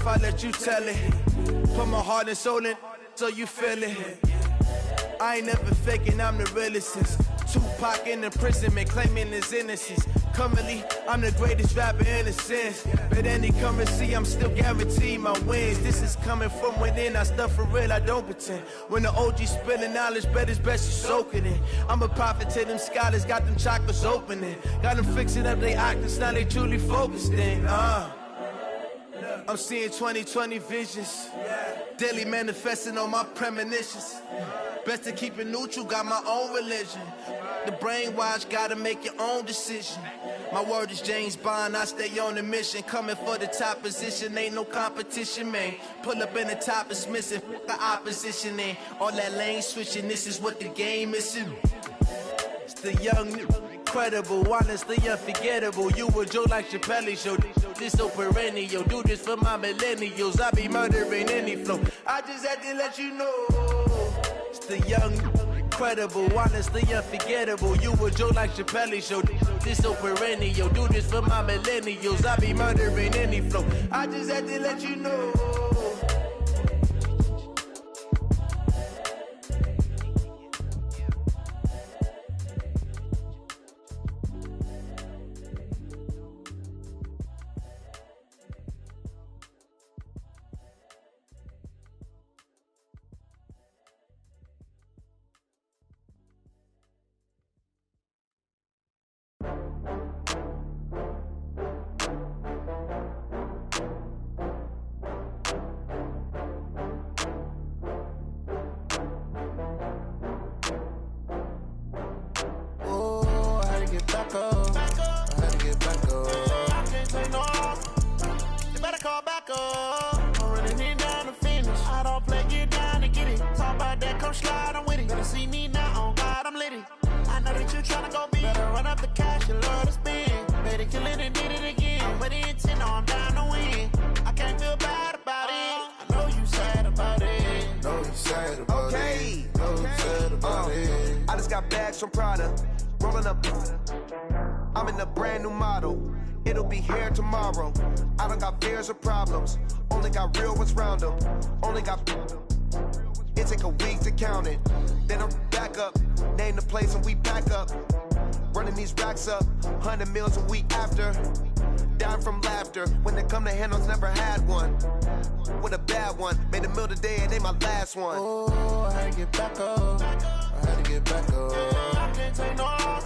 I let you tell it. Put my heart and soul in, so you feel it. I ain't never faking, I'm the realest since Tupac in imprisonment, claiming his innocence. Currently, I'm the greatest rapper in a sense. But any currency, I'm still guaranteed my wins. This is coming from within, I stuff for real, I don't pretend. When the OG spilling knowledge, bet it's best you soak it in. I'm a prophet to them scholars, got them chakras opening. Got them fixing up their octaves, now they truly focused in. I'm seeing 2020 visions. Daily manifesting on my premonitions. Best to keep it neutral, got my own religion. The brainwash, gotta make your own decision. My word is James Bond, I stay on the mission. Coming for the top position, ain't no competition, man. Pull up in the top, it's missing, the opposition ain't. All that lane switching, this is what the game is. It's the young, incredible, honestly unforgettable. You a Joe like Chappelle show, this so perennial. Do this for my millennials, I be murdering any flow. I just had to let you know. It's the young, incredible, honestly unforgettable. You a Joe like Chappelle show, this so perennial. Do this for my millennials, I be murdering any flow. I just had to let you know. From Prada, rolling up. I'm in a brand new model. It'll be here tomorrow. I don't got fears or problems. Only got real ones round them. Only got. It take a week to count it. Then I'm back up. Name the place and we pack up. Running these racks up. 100 meals a week after. Dying from laughter. When it come to handles, never had one. With a bad one. Made a meal today and they my last one. Oh, I had to get back up. I had to get back up. I can't take no loss.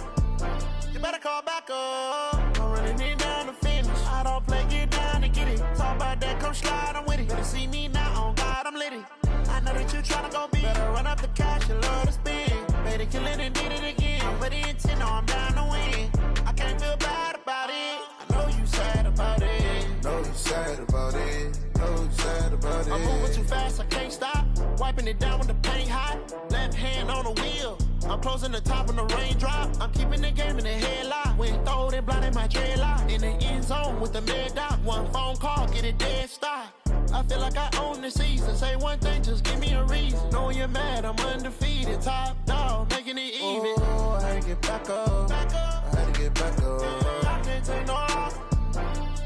You better call back up. I'm running it down to finish. I don't play, get down and get it. Talk about that, come slide, I'm with it. Better see me now, on God, I'm litty. I know that you tryna go big. Better run up the cash, you love to spend. Better kill it and did it again. I'm with the intent, no, I'm down to win. I can't feel bad about it. I know you sad about it. Know you sad about it. Know you sad about it. I'm moving too fast, I can't stop. Wiping it down with the paint hot. Left hand on the wheel. I'm closing the top on the raindrop. I'm keeping the game in the headlock. When throwed and blinded my dreadlock. In the end zone with the mid dot. One phone call, get it dead stop. I feel like I own the season. Say one thing, just give me a reason. Knowing you're mad, I'm undefeated. Top dog, making it even. Oh, I had to get back up. I had to get back up. I can't take no loss.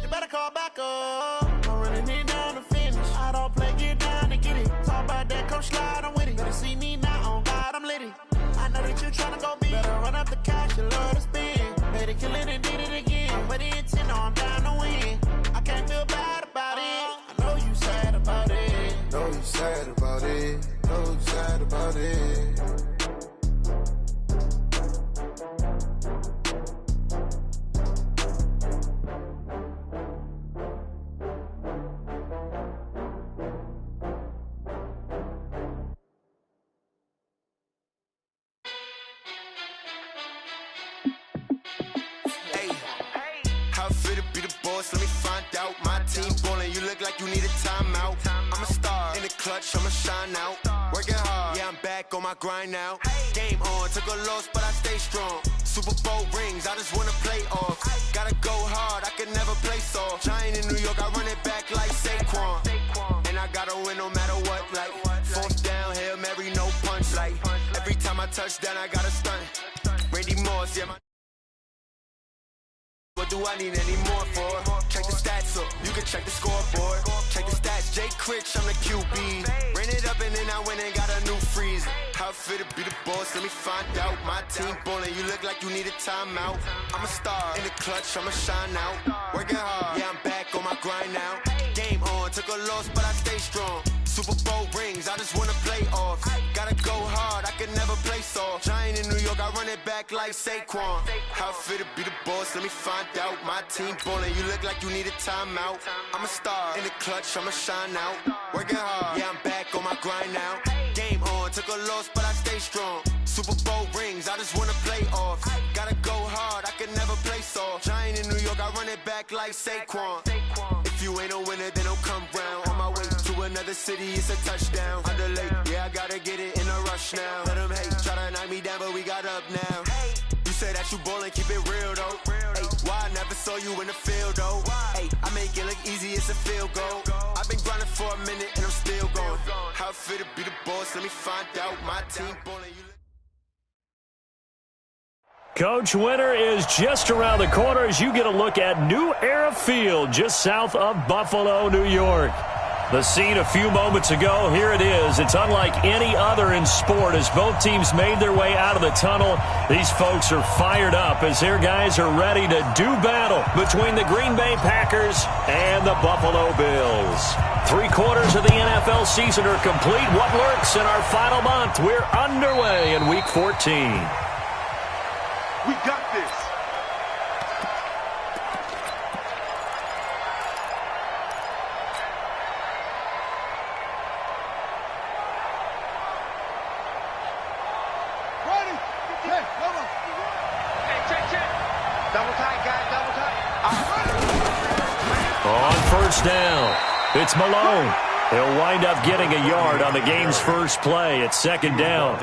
You better call back up. I'm running it down to finish. I don't play, get down and get it. Talk about that, come slide, I'm with it. Better see me now, on God, I'm litty. I know that you tryna go big. Better run up the cash, you love to spend. Better kill it and did it again. But the intent, no, I'm down to win. I can't feel bad about it. I know you sad about it. Know you sad about it. Know you sad about it. Let me find out. My team ballin', you look like you need a timeout. I'm a star in the clutch, I'ma shine out. Working hard, yeah, I'm back on my grind now. Game on, took a loss, but I stay strong. Super Bowl rings, I just wanna play off. Gotta go hard, I can never play soft. Giant in New York, I run it back like Saquon. And I gotta win no matter what, like fourth down, Hail Mary, no punch. Like every time I touch down, I gotta stunt. Randy Moss, yeah, my. What do I need any more for? Check the stats up, you can check the scoreboard. Check the stats. Rich, I'm the QB. Ran it up and then I went and got a new freeze. How fit to be the boss, let me find out. My team ballin', you look like you need a timeout. I'm a star, in the clutch, I'ma shine out. Working hard, yeah, I'm back on my grind now. Game on, took a loss, but I stay strong. Super Bowl rings, I just wanna play off. Gotta go hard, I can never play soft. Giant in New York, I run it back like Saquon. How fit to be the boss, let me find out. My team ballin', you look like you need a timeout. I'm a star, in the clutch, I'ma shine out. Working hard, yeah, I'm back on my grind now. Game on, took a loss, but I stay strong. Super Bowl rings, I just wanna play off. Gotta go hard, I can never play soft. Giant in New York, I run it back like Saquon. If you ain't a winner, then don't come round. On my way to another city, it's a touchdown. Underlay, yeah, I gotta get it in a rush now. Let them hate, try to knock me down, but we got up now. You say that you ballin', keep it real though. Hey, why I never saw you in the field though? Hey, I make it look easy, it's a field goal. I've been grinding for a minute and I'm still going. How fit to be the boss, let me find out. My team ballin', you Coach, winter is just around the corner as you get a look at New Era Field just south of Buffalo, New York. The scene a few moments ago, here it is. It's unlike any other in sport as both teams made their way out of the tunnel. These folks are fired up as their guys are ready to do battle between the Green Bay Packers and the Buffalo Bills. 3/4 of the NFL season are complete. What lurks in our final month? We're underway in Week 14. We got this. Ready? Hey, come on. Hey, check. Double tight, guys, double tight. On first down, it's Malone. He'll wind up getting a yard on the game's first play. It's second down.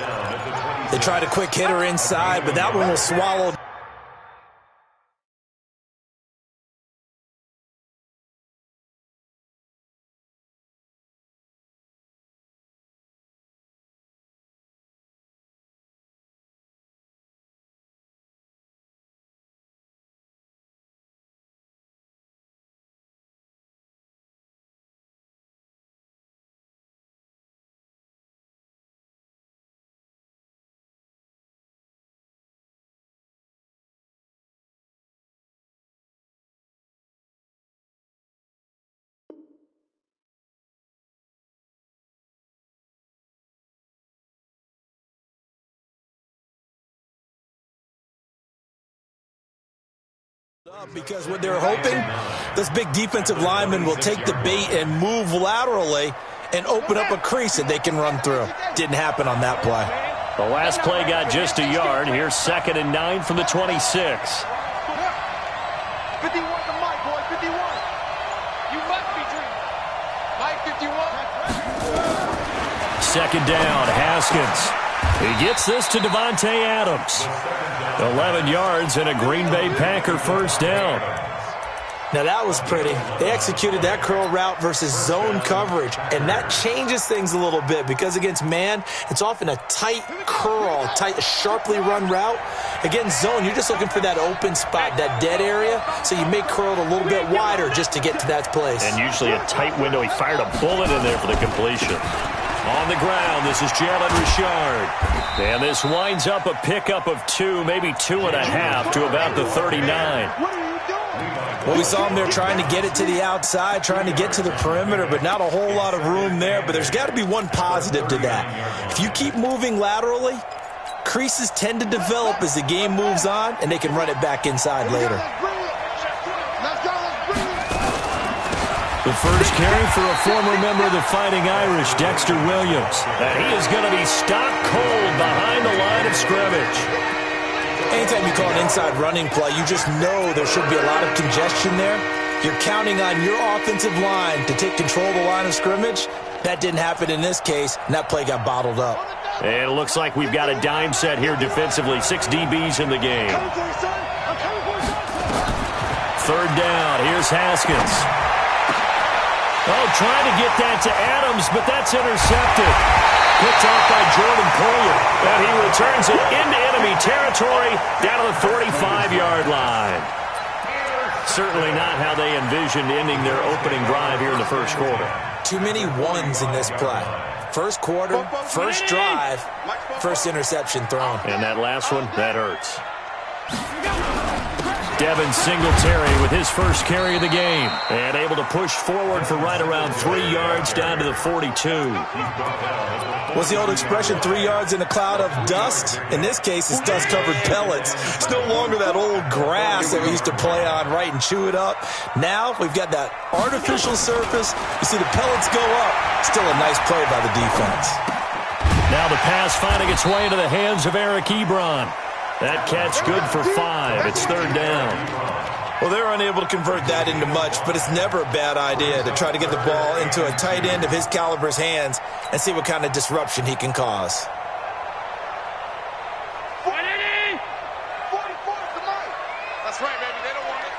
They tried a quick hitter inside, but that one was swallowed. Because what they're hoping, this big defensive lineman will take the bait and move laterally and open up a crease that they can run through. Didn't happen on that play. The last play got just a yard. Here's 2nd and 9 from the 26. 51 to Mike, boy, 51. You must be dreaming. Mike, 51. Second down, Haskins. He gets this to Devontae Adams. 11 yards and a Green Bay Packer first down. Now that was pretty. They executed that curl route versus zone coverage, and that changes things a little bit because against man, it's often a tight curl, tight, sharply run route. Against zone, you're just looking for that open spot, that dead area, so you make curl a little bit wider just to get to that place. And usually a tight window. He fired a bullet in there for the completion. On the ground, this is Jalen Richard. And this winds up a pickup of 2, maybe 2.5 to about the 39. Well, we saw him there trying to get it to the outside, trying to get to the perimeter, but not a whole lot of room there. But there's got to be one positive to that. If you keep moving laterally, creases tend to develop as the game moves on, and they can run it back inside later. The first carry for a former member of the Fighting Irish, Dexter Williams. And he is going to be stopped cold behind the line of scrimmage. Anytime you call an inside running play, you just know there should be a lot of congestion there. You're counting on your offensive line to take control of the line of scrimmage. That didn't happen in this case, and that play got bottled up. And it looks like we've got a dime set here defensively. 6 DBs in the game. Third down. Here's Haskins. Oh, trying to get that to Adams, but that's intercepted. Picked off by Jordan Poyer. And he returns it into enemy territory down to the 45-yard line. Certainly not how they envisioned ending their opening drive here in the first quarter. Too many ones in this play. First quarter, first drive, first interception thrown. And that last one, that hurts. Devin Singletary with his first carry of the game. And able to push forward for right around 3 yards down to the 42. What's the old expression, 3 yards in a cloud of dust? In this case, it's dust-covered pellets. It's no longer that old grass that we used to play on, right, and chew it up. Now we've got that artificial surface. You see the pellets go up. Still a nice play by the defense. Now the pass finding its way into the hands of Eric Ebron. That catch good for 5. It's third down. Well, they were unable to convert that into much, but it's never a bad idea to try to get the ball into a tight end of his caliber's hands and see what kind of disruption he can cause. 180! 44's the mic. That's right, baby. They don't want it.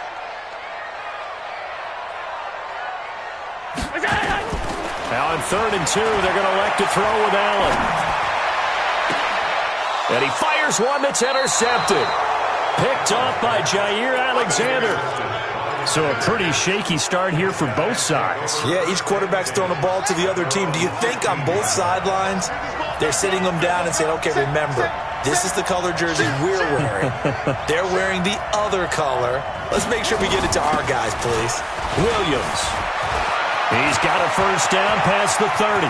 Now on 3rd and 2, they're going to elect to throw with Allen. And he fires one that's intercepted. Picked off by Jair Alexander. So a pretty shaky start here for both sides. Yeah, each quarterback's throwing a ball to the other team. Do you think on both sidelines they're sitting them down and saying, okay, remember, this is the color jersey we're wearing. They're wearing the other color. Let's make sure we get it to our guys, please. Williams. He's got a first down past the 30.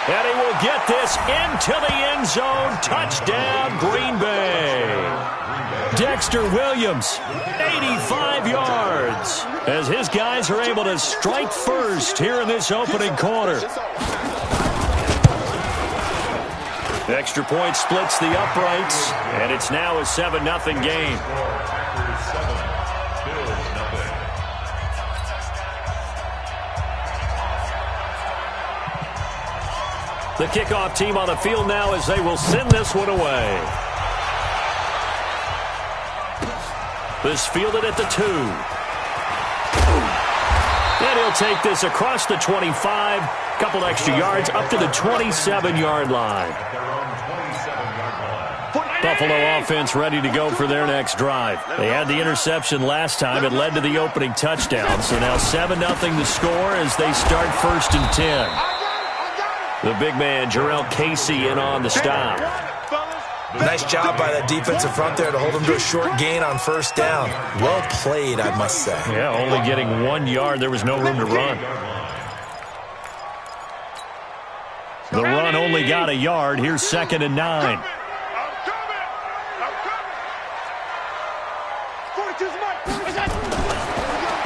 And he will get this into the end zone. Touchdown, Green Bay. Dexter Williams, 85 yards, as his guys are able to strike first here in this opening quarter. Extra point splits the uprights, and it's now a 7-0 game. The kickoff team on the field now as they will send this one away. This fielded at the 2. And he'll take this across the 25. Couple extra yards up to the 27-yard line. Buffalo offense ready to go for their next drive. They had the interception last time. It led to the opening touchdown. So now 7-0 the score as they start 1st and 10. The big man, Jarrell Casey, in on the stop. Nice job by that defensive front there to hold him to a short gain on first down. Well played, I must say. Yeah, only getting 1 yard. There was no room to run. The run only got a yard. Here's 2nd and 9.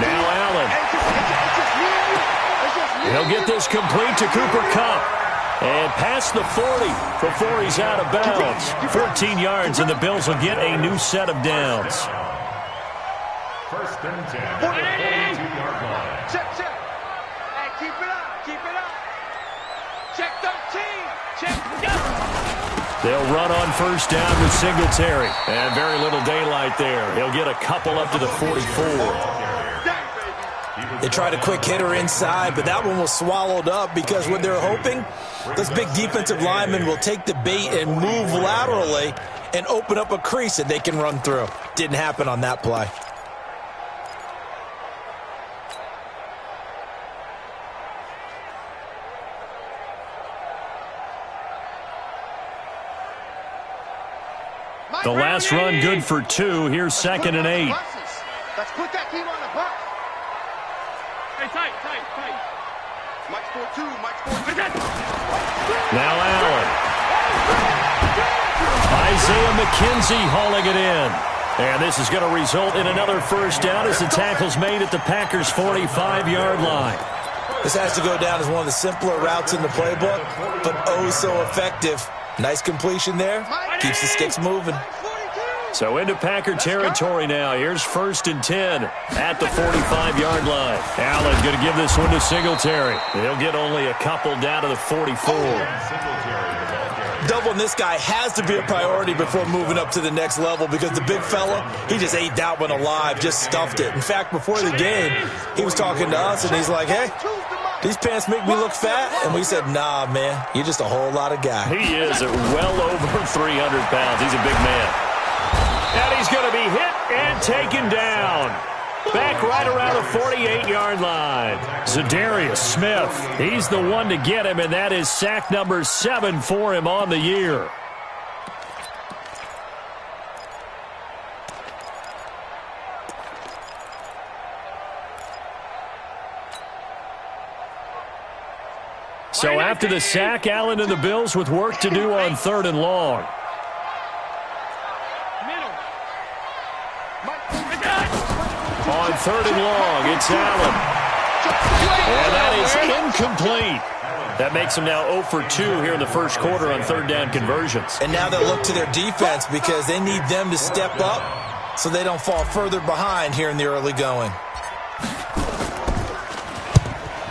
Now Allen. He'll get this complete to Cooper Kupp. And past the 40 before he's out of bounds. 14 yards, and the Bills will get a new set of downs. 1st and 10. 42-yard line. Check. Hey, keep it up. Check 13. Check. They'll run on first down with Singletary. And very little daylight there. He'll get a couple up to the 44. They tried a quick hitter inside, but that one was swallowed up because what they're hoping, those big defensive linemen will take the bait and move laterally and open up a crease that they can run through. Didn't happen on that play. The last run good for 2. Here's 2nd and 8. Let's put that team on the bus. Hey, tight. Mike's 4-2. Now Allen. Isaiah McKenzie hauling it in. And this is going to result in another first down as the tackle's made at the Packers' 45-yard line. This has to go down as one of the simpler routes in the playbook, but oh so effective. Nice completion there. Keeps the sticks moving. So into Packer territory now. Here's 1st and 10 at the 45-yard line. Allen going to give this one to Singletary. He'll get only a couple down to the 44. Doubling this guy has to be a priority before moving up to the next level because the big fella, he just ate that one alive, just stuffed it. In fact, before the game, he was talking to us, and he's like, hey, these pants make me look fat. And we said, nah, man, you're just a whole lot of guy. He is at well over 300 pounds. He's a big man. And he's going to be hit and taken down. Back right around the 48-yard line. Zadarius Smith, he's the one to get him, and that is sack number 7 for him on the year. So after the sack, Allen and the Bills with work to do on 3rd and long. On 3rd and long, it's Allen. And that is incomplete. That makes them now 0 for 2 here in the first quarter on 3rd down conversions. And now they'll look to their defense because they need them to step up so they don't fall further behind here in the early going.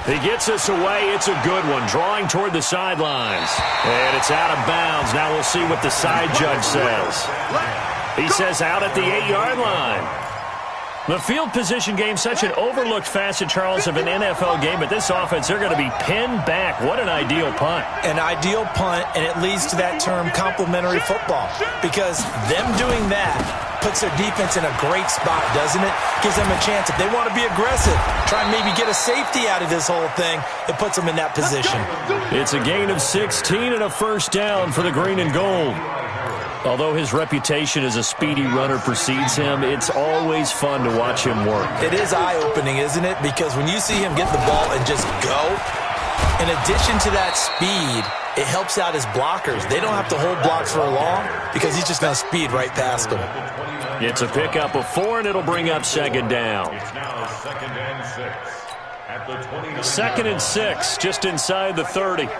He gets us away. It's a good one. Drawing toward the sidelines. And it's out of bounds. Now we'll see what the side judge says. He says out at the 8-yard line. The field position game, such an overlooked facet, Charles, of an NFL game. But this offense, they're going to be pinned back. What an ideal punt. An ideal punt, and it leads to that term complementary football. Because them doing that puts their defense in a great spot, doesn't it? Gives them a chance. If they want to be aggressive, try and maybe get a safety out of this whole thing, it puts them in that position. It's a gain of 16 and a first down for the green and gold. Although his reputation as a speedy runner precedes him, it's always fun to watch him work. It is eye-opening, isn't it? Because when you see him get the ball and just go, in addition to that speed, it helps out his blockers. They don't have to hold blocks for long because he's just going to speed right past them. It's a pickup of 4, and it'll bring up 2nd down. It's now 2nd and 6 at the 20. 2nd and 6, just inside the 30. Watch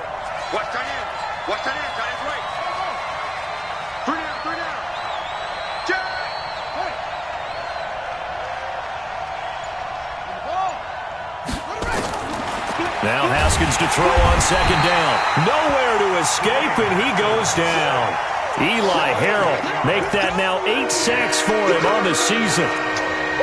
that in. Watch that in. Got his right. 3 down. 3 down. Check. Now Haskins to throw on 2nd down. Nowhere to escape, and he goes down. Eli Harrell make that now 8 sacks for him on the season.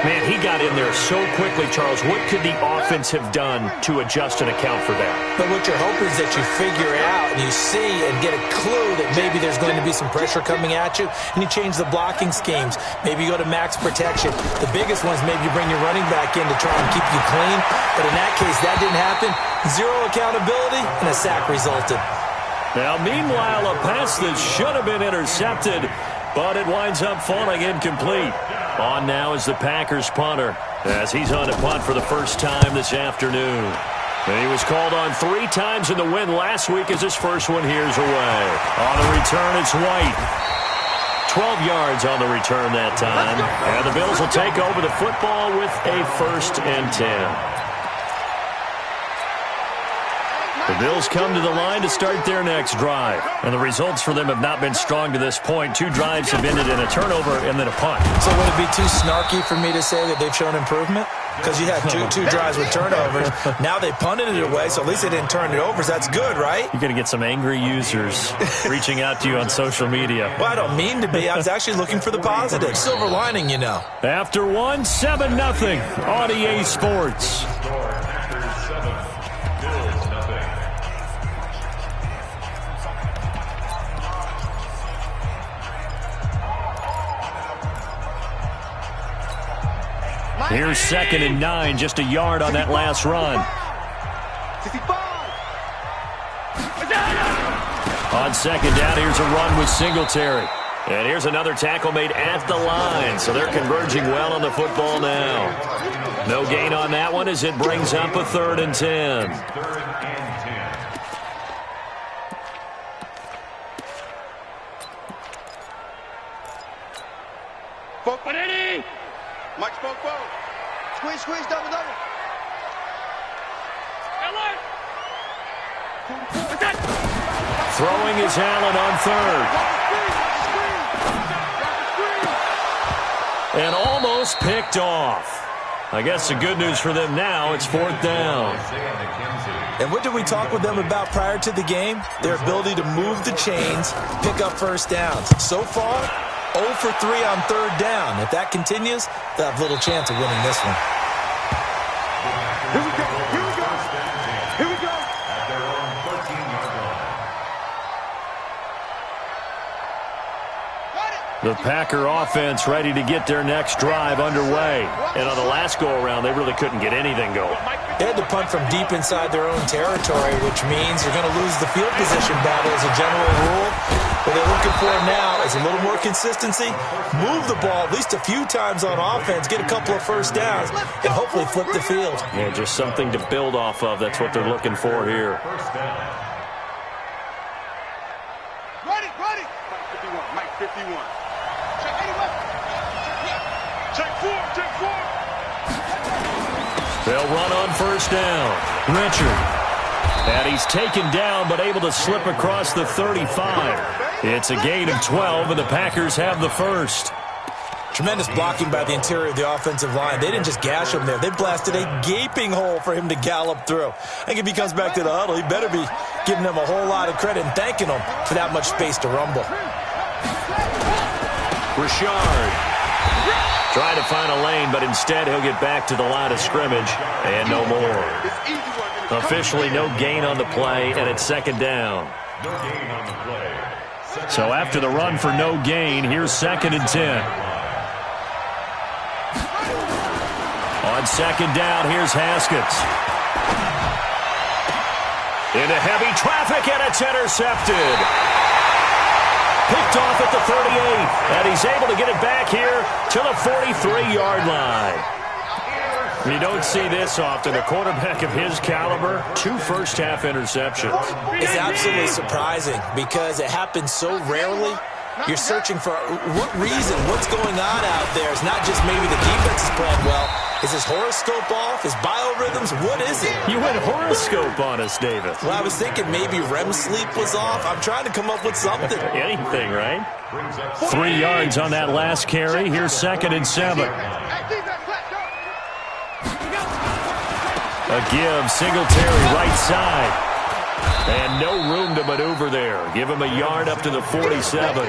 Man, he got in there so quickly, Charles. What could the offense have done to adjust and account for that? But what you're hoping is that you figure out and you see and get a clue that maybe there's going to be some pressure coming at you, and you change the blocking schemes. Maybe you go to max protection. The biggest ones, maybe you bring your running back in to try and keep you clean. But in that case, that didn't happen. 0 accountability, and a sack resulted. Now, meanwhile, a pass that should have been intercepted, but it winds up falling incomplete. On now is the Packers punter, as he's on to punt for the first time this afternoon. And he was called on 3 times in the win last week as his first one here's away. On the return, it's White. 12 yards on the return that time. And the Bills will take over the football with a 1st and 10. The Bills come to the line to start their next drive. And the results for them have not been strong to this point. 2 drives have ended in a turnover and then a punt. So would it be too snarky for me to say that they've shown improvement? Because you had two drives with turnovers. Now they punted it away, so at least they didn't turn it over. So that's good, right? You're going to get some angry users reaching out to you on social media. Well, I don't mean to be. I was actually looking for the positive. Silver lining, you know. After 1, 7-0 on EA Sports. Here's 2nd and 9, just a yard on that last run. On 2nd down, here's a run with Singletary. And here's another tackle made at the line, so they're converging well on the football now. No gain on that one as it brings up a 3rd and 10. Mike spoke forward. Squeeze, double. Throwing is Allen on 3rd. And almost picked off. I guess the good news for them now, it's 4th down. And what did we talk with them about prior to the game? Their ability to move the chains, pick up first downs. So far, 0 for 3 on 3rd down. If that continues, they'll have little chance of winning this one. Here we go. The Packer offense ready to get their next drive underway. And on the last go-around, they really couldn't get anything going. They had to punt from deep inside their own territory, which means you're going to lose the field position battle as a general rule. What they're looking for now is a little more consistency, move the ball at least a few times on offense, get a couple of first downs, and hopefully flip the field. Yeah, just something to build off of. That's what they're looking for here. First down. Ready. Mike 51. Check 81. Check 4. They'll run on first down. Richard. And he's taken down but able to slip across the 35. It's a gain of 12, and the Packers have the first. Tremendous blocking by the interior of the offensive line. They didn't just gash him there. They blasted a gaping hole for him to gallop through. I think if he comes back to the huddle, he better be giving them a whole lot of credit and thanking them for that much space to rumble. Richard trying to find a lane, but instead he'll get back to the line of scrimmage, and no more. Officially no gain on the play, and it's second down. No gain on the play. So after the run for no gain, here's 2nd and 10. On second down, here's Haskins. Into heavy traffic, and it's intercepted. Picked off at the 38, and he's able to get it back here to the 43-yard line. You don't see this often. A quarterback of his caliber, 2 first-half interceptions. It's absolutely surprising because it happens so rarely. You're searching for what reason, what's going on out there. It's not just maybe the defense is playing well. Is his horoscope off? His biorhythms? What is it? You went horoscope on us, David. Well, I was thinking maybe REM sleep was off. I'm trying to come up with something. Anything, right? 3 yards on that last carry. Here's 2nd and 7. A give, Singletary right side. And no room to maneuver there. Give him a yard up to the 47.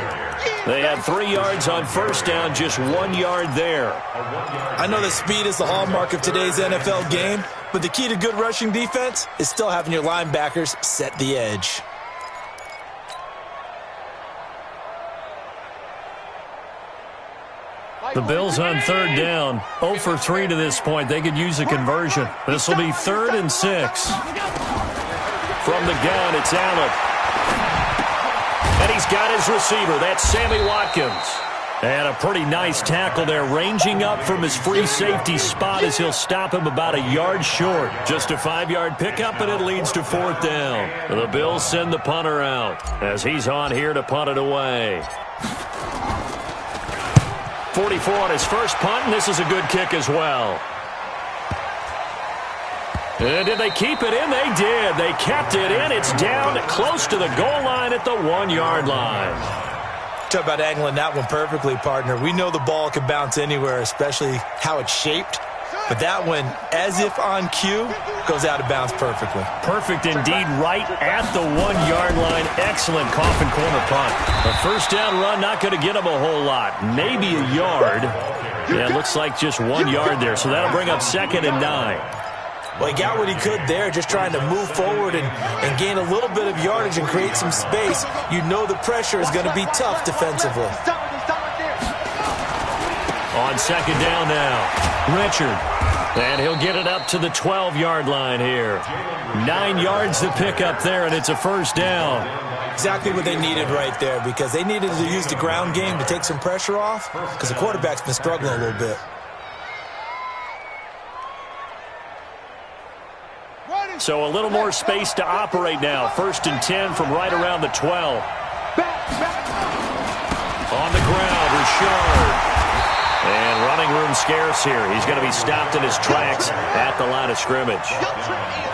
They had 3 yards on first down, just 1 yard there. I know that speed is the hallmark of today's NFL game, but the key to good rushing defense is still having your linebackers set the edge. The Bills on third down. 0 for 3 to this point. They could use a conversion. This will be 3rd and 6. From the gun, it's Allen. And he's got his receiver. That's Sammy Watkins. And a pretty nice tackle there, ranging up from his free safety spot as he'll stop him about a yard short. Just a 5-yard pickup, and it leads to 4th down. The Bills send the punter out as he's on here to punt it away. 44 on his first punt, and this is a good kick as well. And did they keep it in? They did. They kept it in. It's down close to the goal line at the 1-yard line. Talk about angling that one perfectly, partner. We know the ball can bounce anywhere, especially how it's shaped. But that one, as if on cue, goes out of bounds perfectly. Perfect indeed, right at the 1-yard line. Excellent coffin corner punt. The first down run not going to get him a whole lot. Maybe a yard. Yeah, it looks like just 1 yard there. So that'll bring up 2nd and 9. Well, he got what he could there, just trying to move forward and gain a little bit of yardage and create some space. You know the pressure is going to be tough defensively. On second down now, Richard. And he'll get it up to the 12-yard line here. 9 yards to pick up there, and it's a first down. Exactly what they needed right there, because they needed to use the ground game to take some pressure off, because the quarterback's been struggling a little bit. So a little more space to operate now. 1st and 10 from right around the 12. On the ground, Richard. And running room scarce here. He's going to be stopped in his tracks at the line of scrimmage.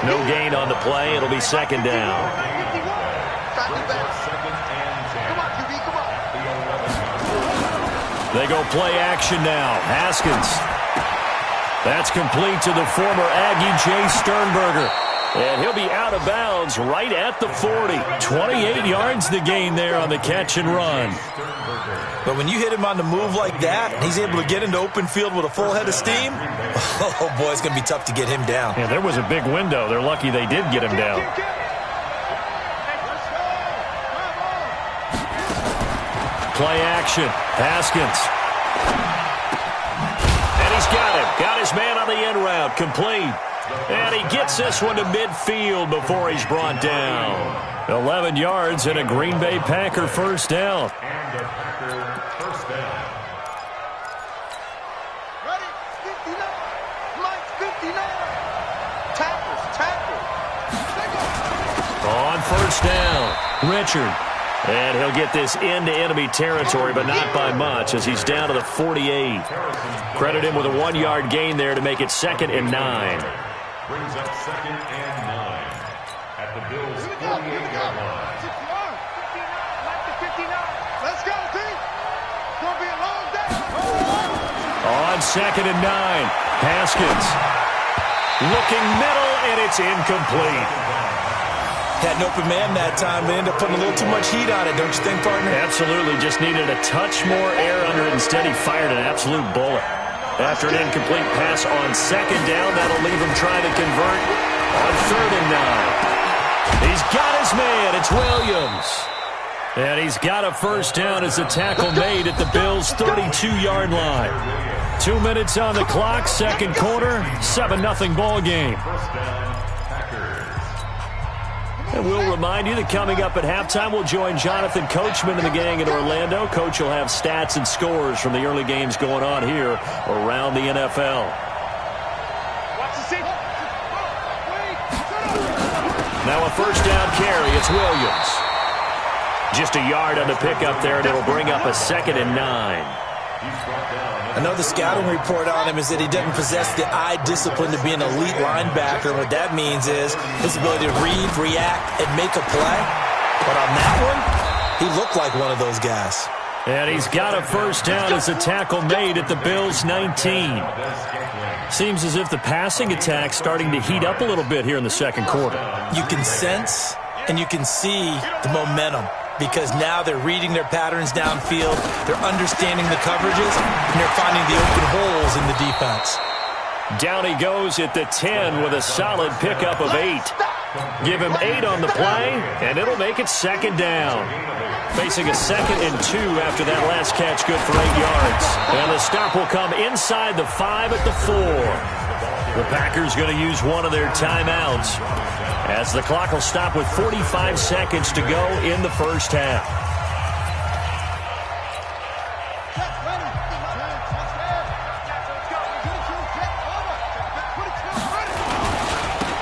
No gain on the play. It'll be 2nd down. They go play action now. Haskins. That's complete to the former Aggie Jay Sternberger. And he'll be out of bounds right at the 40. 28 yards the gain there on the catch and run. But when you hit him on the move like that, and he's able to get into open field with a full head of steam, oh boy, it's going to be tough to get him down. Yeah, there was a big window. They're lucky they did get him down. Play action. Haskins. And he's got him. Got his man on the end route. Complete. And he gets this one to midfield before he's brought down. 11 yards and a Green Bay Packer first down. And a Packer first down. Ready? 59. Mike 59. Tackle. On first down, Richard. And he'll get this into enemy territory, but not by much as he's down to the 48. Credit him with a 1-yard gain there to make it 2nd and 9. Brings up 2nd and 9 at the Bills' 48-yard line. 59. Mike to 59. Let's go, D. Gonna be a long day. On 2nd and 9, Haskins. Looking middle, and it's incomplete. Had an open man that time, but ended up putting a little too much heat on it, don't you think, partner? Absolutely. Just needed a touch more air under it. Instead, he fired an absolute bullet. After an incomplete pass on 2nd down, that'll leave him trying to convert on 3rd and 9. He's got his man. It's Williams. And he's got a first down as a tackle made at the Bills' 32-yard line. 2 minutes on the clock, 2nd quarter, 7-0 ball game. First down, Packers. And we'll remind you that coming up at halftime, we'll join Jonathan Coachman and the gang in Orlando. Coach will have stats and scores from the early games going on here around the NFL. Watch the seat. Now a first down carry. It's Williams. Just a yard on the pickup there, and it'll bring up a 2nd and 9. Another scouting report on him is that he doesn't possess the eye discipline to be an elite linebacker. What that means is his ability to read, react, and make a play. But on that one, he looked like one of those guys. And he's got a first down as a tackle made at the Bills' 19. Seems as if the passing attack's starting to heat up a little bit here in the 2nd quarter. You can sense and you can see the momentum, because now they're reading their patterns downfield, they're understanding the coverages, and they're finding the open holes in the defense. Down he goes at the 10 with a solid pickup of 8. Give him 8 on the play, and it'll make it 2nd down. Facing a 2nd and 2 after that last catch, good for 8 yards. And the stop will come inside the 5 at the 4. The Packers going to use one of their timeouts, as the clock will stop with 45 seconds to go in the first half.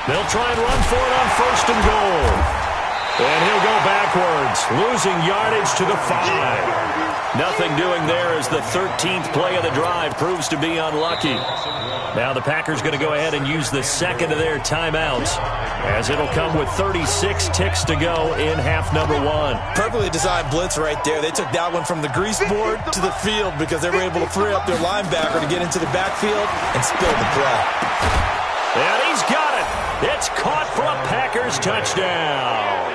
They'll try and run for it on 1st and goal. And he'll go backwards, losing yardage to the 5. Nothing doing there as the 13th play of the drive proves to be unlucky. Now the Packers going to go ahead and use the 2nd of their timeouts, as it'll come with 36 ticks to go in half number 1. Perfectly designed blitz right there. They took that one from the grease board to the field because they were able to free up their linebacker to get into the backfield and spill the play. And he's got it. It's caught for a Packers touchdown.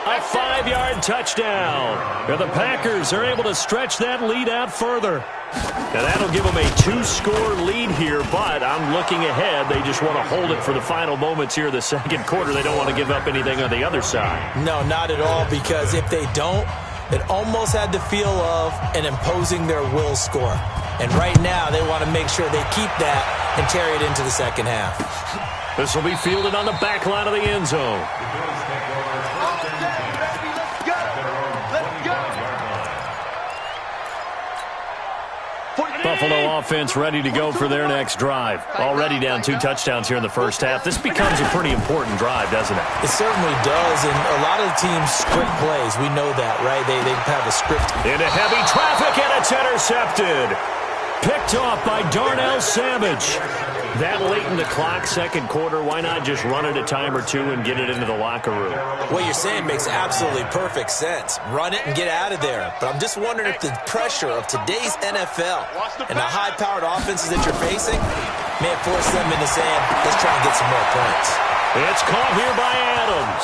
A 5-yard touchdown. And the Packers are able to stretch that lead out further. Now that'll give them a 2-score lead here, but I'm looking ahead. They just want to hold it for the final moments here of the 2nd quarter. They don't want to give up anything on the other side. No, not at all, because if they don't, it almost had the feel of an imposing their will score. And right now, they want to make sure they keep that and carry it into the 2nd half. This will be fielded on the back line of the end zone. Buffalo offense ready to go for their next drive. Already down 2 touchdowns here in the first half. This becomes a pretty important drive, doesn't it? It certainly does, and a lot of the teams script plays. We know that, right? They have a script. Into heavy traffic, and it's intercepted. Picked off by Darnell Savage. That late in the clock, 2nd quarter, why not just run it a time or two and get it into the locker room? What you're saying makes absolutely perfect sense. Run it and get out of there. But I'm just wondering if the pressure of today's NFL and the high-powered offenses that you're facing may have forced them into saying, let's try and get some more points. It's caught here by Adams.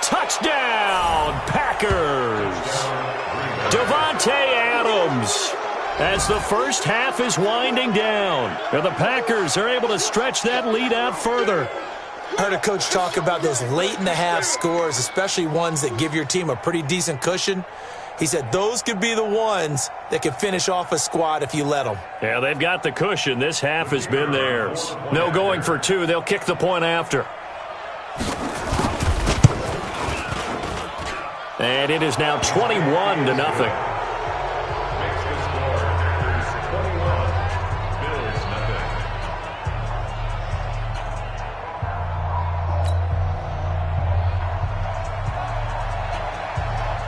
Touchdown, Packers. Davante Adams. As the first half is winding down, the Packers are able to stretch that lead out further. I heard a coach talk about those late-in-the-half scores, especially ones that give your team a pretty decent cushion. He said those could be the ones that could finish off a squad if you let them. Yeah, they've got the cushion. This half has been theirs. No going for two. They'll kick the point after. And it is now 21-0.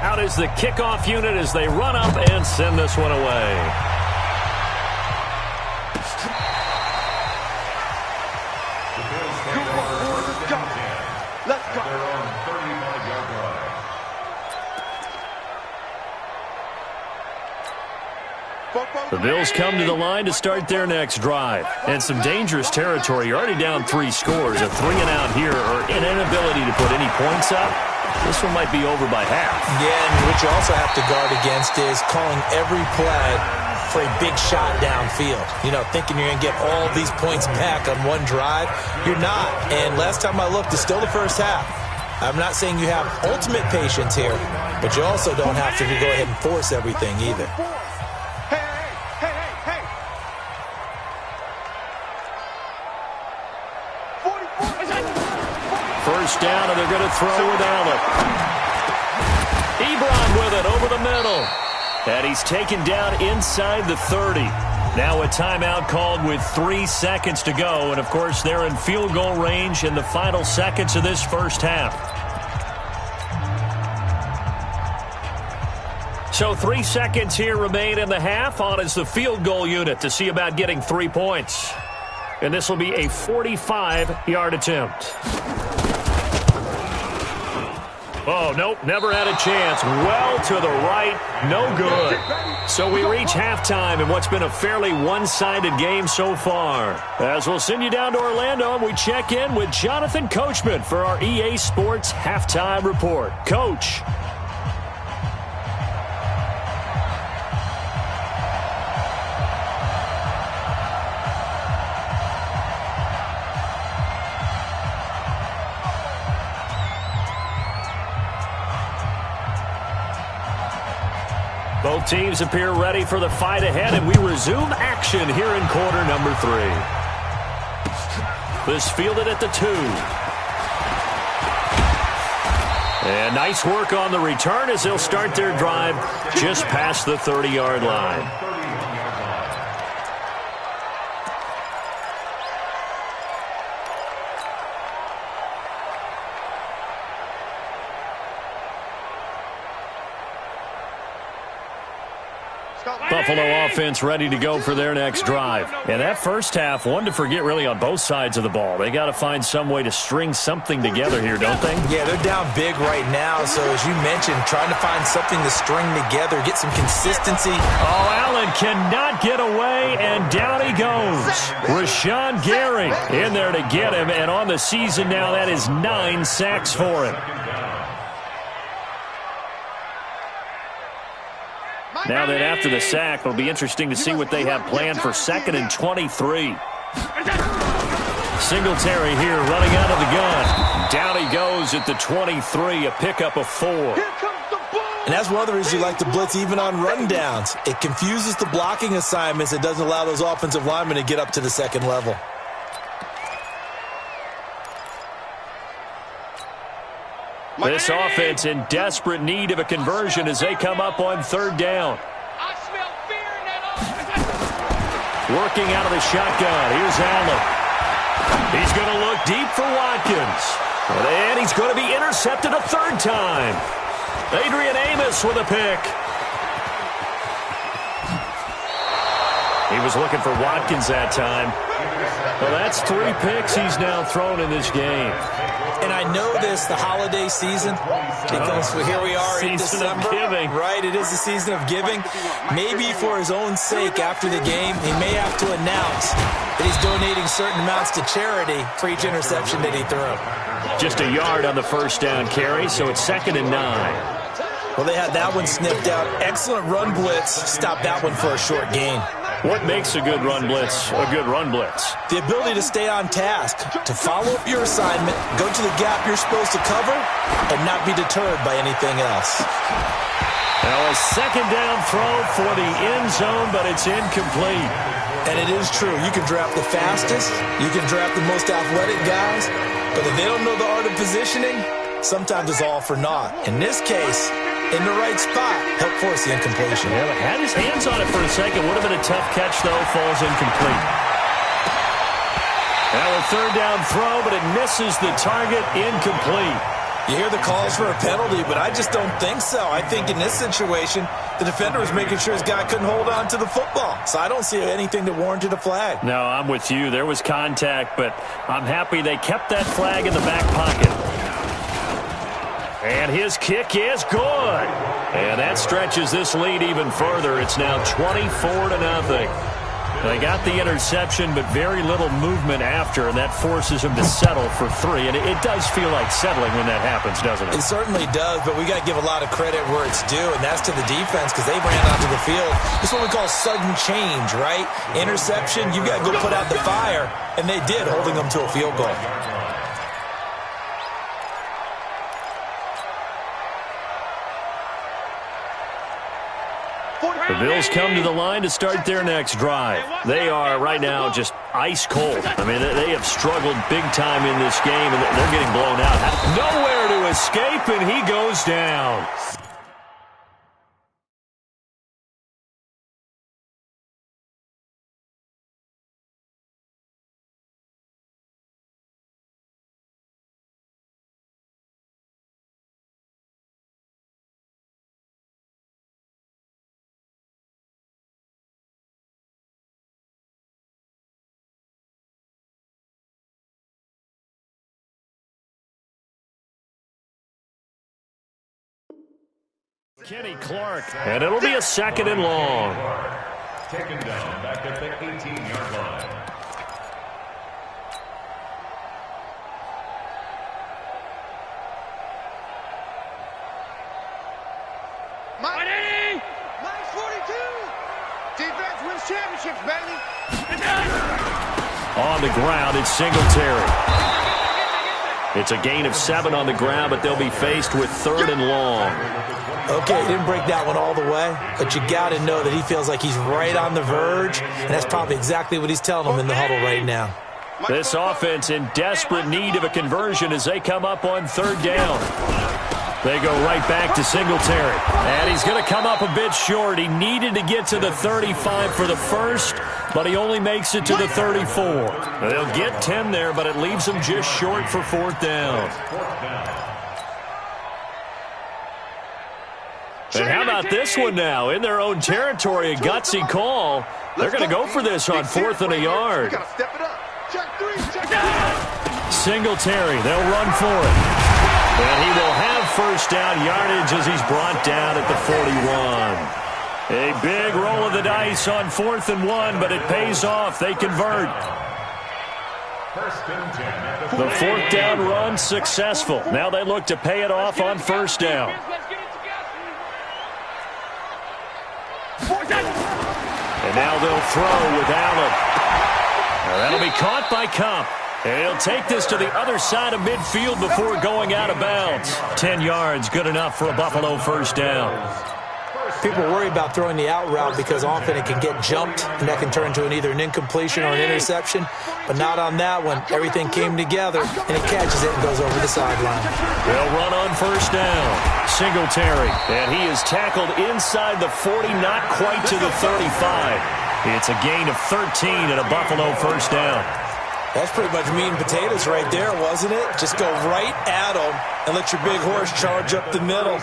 Out is the kickoff unit as they run up and send this one away. Let's go. The Bills come to the line to start their next drive. And some dangerous territory. You're already down 3 scores. A 3-and-out here or an inability to put any points up. This one might be over by half. Yeah, and what you also have to guard against is calling every play for a big shot downfield. You know, thinking you're going to get all these points back on one drive. You're not. And last time I looked, it's still the first half. I'm not saying you have ultimate patience here, but you also don't have to go ahead and force everything either. First down, and they're going to throw with Allen. Ebron with it over the middle. And he's taken down inside the 30. Now a timeout called with 3 seconds to go. And, of course, they're in field goal range in the final seconds of this first half. So 3 seconds here remain in the half. On is the field goal unit to see about getting 3 points. And this will be a 45-yard attempt. Oh, nope, never had a chance. Well to the right, no good. So we reach halftime in what's been a fairly one-sided game so far. As we'll send you down to Orlando, and we check in with Jonathan Coachman for our EA Sports Halftime Report. Coach. Both teams appear ready for the fight ahead, and we resume action here in quarter number 3. This fielded at the 2. And nice work on the return as they'll start their drive just past the 30-yard line. Buffalo offense ready to go for their next drive. And that first half, one to forget really on both sides of the ball. They got to find some way to string something together here, don't they? Yeah, they're down big right now. So as you mentioned, trying to find something to string together, get some consistency. Oh, Allen cannot get away, and down he goes. Rashawn Gary in there to get him, and on the season now, that is 9 sacks for him. Now that after the sack, it'll be interesting to see what they have planned for 2nd and 23. Singletary here running out of the gun. Down he goes at the 23, a pickup of 4. And that's one of the reasons you like to blitz even on rundowns. It confuses the blocking assignments. It doesn't allow those offensive linemen to get up to the second level. This offense in desperate need of a conversion as they come up on 3rd down. Working out of the shotgun. Here's Allen. He's going to look deep for Watkins. And he's going to be intercepted a 3rd time. Adrian Amos with a pick. He was looking for Watkins that time. Well, that's 3 picks he's now thrown in this game. And I know this, the holiday season, because here we are in December. Season of giving. Right, it is the season of giving. Maybe for his own sake after the game, he may have to announce that he's donating certain amounts to charity for each interception that he threw. Just a yard on the first down carry, so it's 2nd and 9. Well, they had that one sniffed out. Excellent run blitz. Stopped that one for a short gain. What makes a good run blitz a good run blitz? The ability to stay on task, to follow up your assignment, go to the gap you're supposed to cover, and not be deterred by anything else. Now a second down throw for the end zone, but it's incomplete. And it is true. You can draft the fastest, you can draft the most athletic guys, but if they don't know the art of positioning, sometimes it's all for naught. In this case, in the right spot, helped force the incompletion. Yeah, but had his hands on it for a second. Would have been a tough catch, though. Falls incomplete. Now a third down throw, but it misses the target. Incomplete. You hear the calls for a penalty, but I just don't think so. I think in this situation, the defender was making sure his guy couldn't hold on to the football. So I don't see anything that warranted a flag. No, I'm with you. There was contact, but I'm happy they kept that flag in the back pocket. And his kick is good. And that stretches this lead even further. It's now 24-0. They got the interception, but very little movement after, and that forces him to settle for 3. And it does feel like settling when that happens, doesn't it? It certainly does, but we got to give a lot of credit where it's due, and that's to the defense because they ran onto the field. It's what we call sudden change, right? Interception, you got to go put out the fire, and they did, holding them to a field goal. The Bills come to the line to start their next drive. They are right now just ice cold. I mean, they have struggled big time in this game, and they're getting blown out. Nowhere to escape, and he goes down. Kenny Clark, and it'll be a second and long. Taken down back at the 18-yard line. Mighty! Mike 42! Defense wins championships, baby! On the ground, it's Singletary. It's a gain of 7 on the ground, but they'll be faced with 3rd and long. Okay, he didn't break that one all the way, but you got to know that he feels like he's right on the verge, and that's probably exactly what he's telling them in the huddle right now. This offense in desperate need of a conversion as they come up on 3rd down. They go right back to Singletary, and he's going to come up a bit short. He needed to get to the 35 for the first, but he only makes it to the 34. They'll get 10 there, but it leaves him just short for 4th down. And how about this one now? In their own territory, a gutsy call. They're going to go for this on 4th and a yard. Singletary, they'll run for it. And he will have 1st down yardage as he's brought down at the 41. A big roll of the dice on 4th and 1, but it pays off. They convert. The 4th down run successful. Now they look to pay it off on 1st down. And now they'll throw with Allen. Now that'll be caught by Kump. And he'll take this to the other side of midfield before going out of bounds. 10 yards, good enough for a Buffalo 1st down. People worry about throwing the out route because often it can get jumped, and that can turn into either an incompletion or an interception. But not on that one. Everything came together, and he catches it and goes over the sideline. They'll run on 1st down. Singletary, and he is tackled inside the 40, not quite to the 35. It's a gain of 13 and a Buffalo 1st down. That's pretty much meat and potatoes right there, wasn't it? Just go right at them and let your big horse charge up the middle.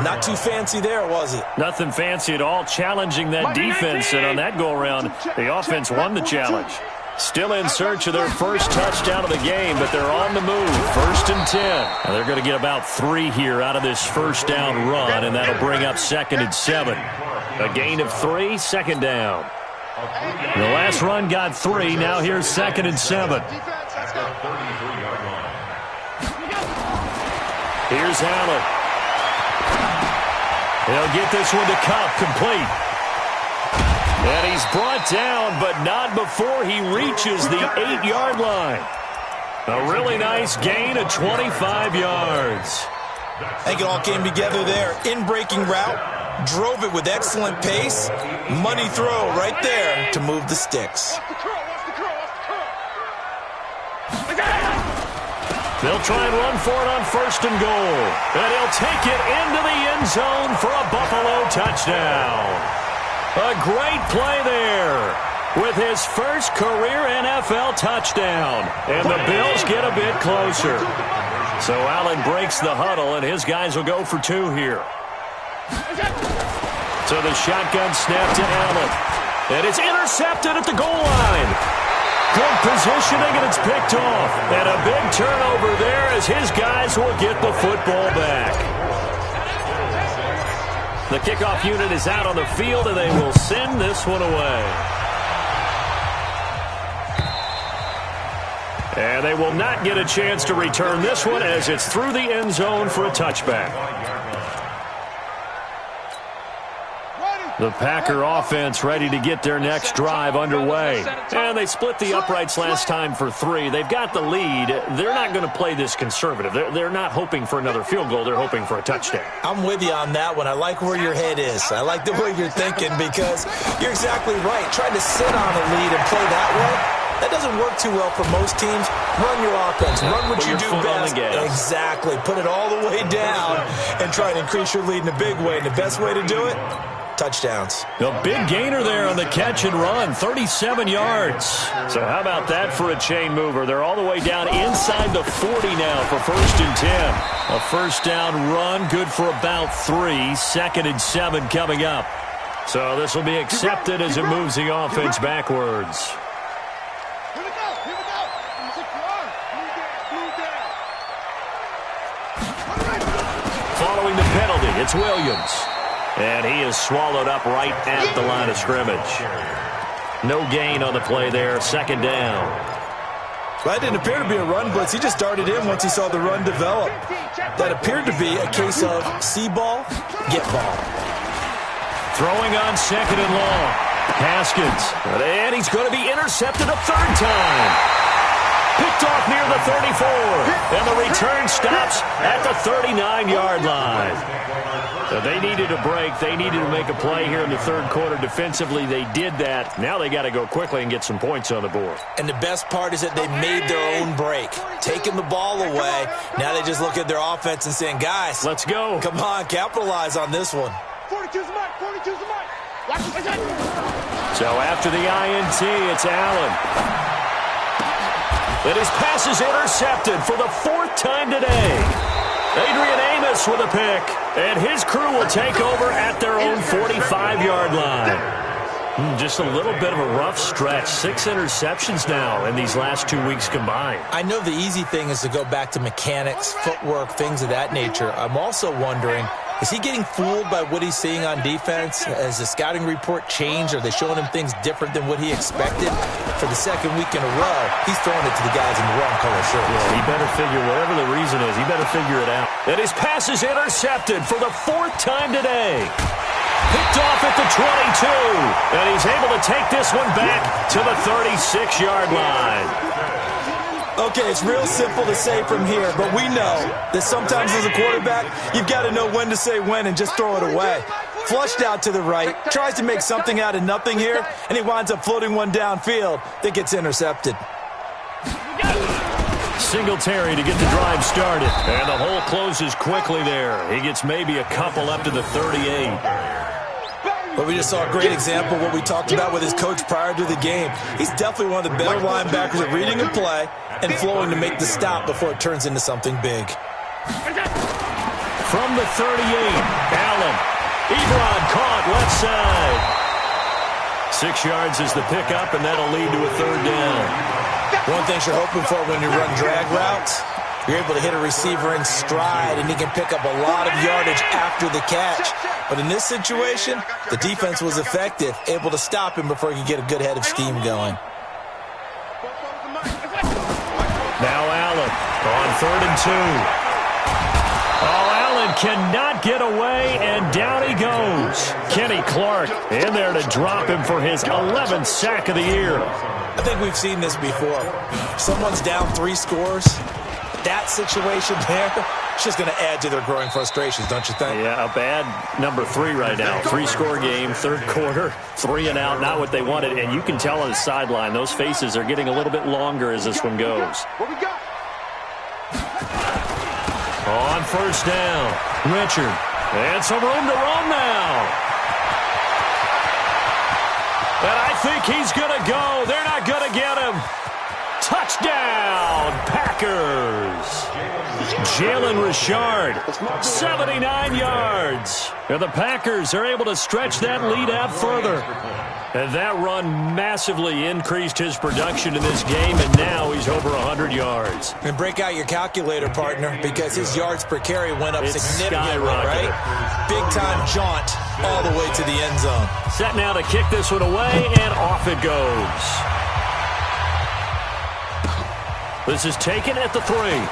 Not too fancy there, was it? Nothing fancy at all, challenging that defense, and on that go-around, the offense won the challenge. Still in search of their first touchdown of the game, but they're on the move. 1st and 10. And they're going to get about 3 here out of this 1st down run, and that'll bring up 2nd and 7. A gain of 3, 2nd down. The last run got 3. Now here's 2nd and 7. Here's Allen. He'll get this one to Kupp, complete. And he's brought down, but not before he reaches the 8-yard line. A really nice gain of 25 yards. I think it all came together there. In-breaking route, drove it with excellent pace. Money throw right there to move the sticks. They'll try and run for it on 1st and goal. And he'll take it into the end zone for a Buffalo touchdown. A great play there with his first career NFL touchdown. And the Bills get a bit closer. So Allen breaks the huddle, and his guys will go for 2 here. So the shotgun snap to Allen. And it's intercepted at the goal line. Good positioning, and it's picked off. And a big turnover there as his guys will get the football back. The kickoff unit is out on the field, and they will send this one away. And they will not get a chance to return this one as it's through the end zone for a touchback. The Packer offense ready to get their next drive underway. And they split the uprights last time for 3. They've got the lead. They're not going to play this conservative. They're not hoping for another field goal. They're hoping for a touchdown. I'm with you on that one. I like where your head is. I like the way you're thinking because you're exactly right. Trying to sit on a lead and play that way, that doesn't work too well for most teams. Run your offense. Run what you do best. Exactly. Put it all the way down and try and increase your lead in a big way. And the best way to do it, touchdowns. A big gainer there on the catch and run, 37 yards. So how about that for a chain mover? They're all the way down inside the 40 now for 1st and 10. A first down run, good for about 3. 2nd and 7 coming up. So this will be accepted as it moves the offense backwards. Following the penalty, it's Williams. And he is swallowed up right at the line of scrimmage. No gain on the play there. 2nd down. Well, that didn't appear to be a run blitz. He just darted in once he saw the run develop. That appeared to be a case of see ball, get ball. Throwing on 2nd and long. Haskins. And he's going to be intercepted a 3rd time. Picked off near the 34. And the return stops at the 39-yard line. So they needed a break. They needed to make a play here in the 3rd quarter. Defensively, they did that. Now they got to go quickly and get some points on the board. And the best part is that they made their own break. Taking the ball away. Now they just look at their offense and saying, guys, let's go. Come on, capitalize on this one. 42's the mark. 42's the mark. So after the INT, it's Allen. And his pass is intercepted for the 4th time today. Adrian Amos with a pick, and his crew will take over at their own 45-yard line. Just a little bit of a rough stretch. 6 interceptions now in these last 2 weeks combined. I know the easy thing is to go back to mechanics, footwork, things of that nature. I'm also wondering, is he getting fooled by what he's seeing on defense? Has the scouting report changed? Are they showing him things different than what he expected? For the 2nd week in a row, he's throwing it to the guys in the wrong color shirt. Yeah, he better figure, whatever the reason is, he better figure it out. And his pass is intercepted for the 4th time today. Picked off at the 22. And he's able to take this one back to the 36-yard line. Okay, it's real simple to say from here, but we know that sometimes as a quarterback, you've got to know when to say when and just throw it away. Flushed out to the right, tries to make something out of nothing here, and he winds up floating one downfield that gets intercepted. Singletary to get the drive started, and the hole closes quickly there. He gets maybe a couple up to the 38. But we just saw a great example of what we talked about with his coach prior to the game. He's definitely one of the better linebackers at reading a play and flowing to make the stop before it turns into something big. From the 38, Allen. Ebron caught left side. 6 yards is the pickup, and that'll lead to a 3rd down. One thing you're hoping for when you run drag routes, you're able to hit a receiver in stride, and he can pick up a lot of yardage after the catch. But in this situation, the defense was effective, able to stop him before he could get a good head of steam going. Now Allen on 3rd and 2. Oh, Allen cannot get away, and down he goes. Kenny Clark in there to drop him for his 11th sack of the year. I think we've seen this before. Someone's down 3 scores. That situation there, it's just going to add to their growing frustrations, don't you think? Yeah, a bad number 3 right now. 3-score game, third quarter, 3 and out, not what they wanted. And you can tell on the sideline, those faces are getting a little bit longer as this one goes. What we got? On first down, Richard. And some room to run now. And I think he's going to go. They're not going to get him. Touchdown, Packers. Jalen Richard, 79 yards. And the Packers are able to stretch that lead out further. And that run massively increased his production in this game, and now he's over 100 yards. And break out your calculator, partner, because his yards per carry went up significantly, right? Big-time jaunt all the way to the end zone. Set now to kick this one away, and off it goes. This is taken at the 3.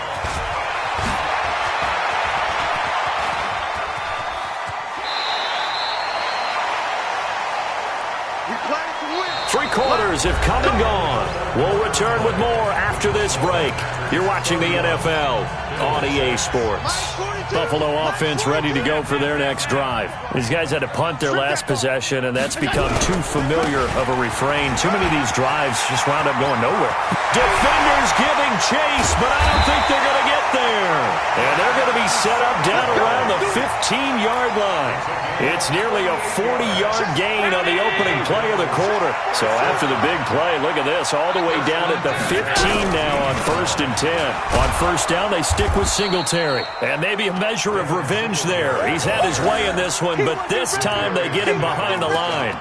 Three quarters have come and gone. We'll return with more after this break. You're watching the NFL on EA Sports. Buffalo offense ready to go for their next drive. These guys had to punt their last possession, and that's become too familiar of a refrain. Too many of these drives just wound up going nowhere. Defenders giving chase, but I don't think they're going to get there. And they're going to be set up down around the 15-yard line. It's nearly a 40-yard gain on the opening play of the quarter. So after the big play, look at this, all the way down at the 15 now on 1st and 10. On first down, they stick with Singletary. And maybe a measure of revenge there. He's had his way in this one, but this time they get him behind the line.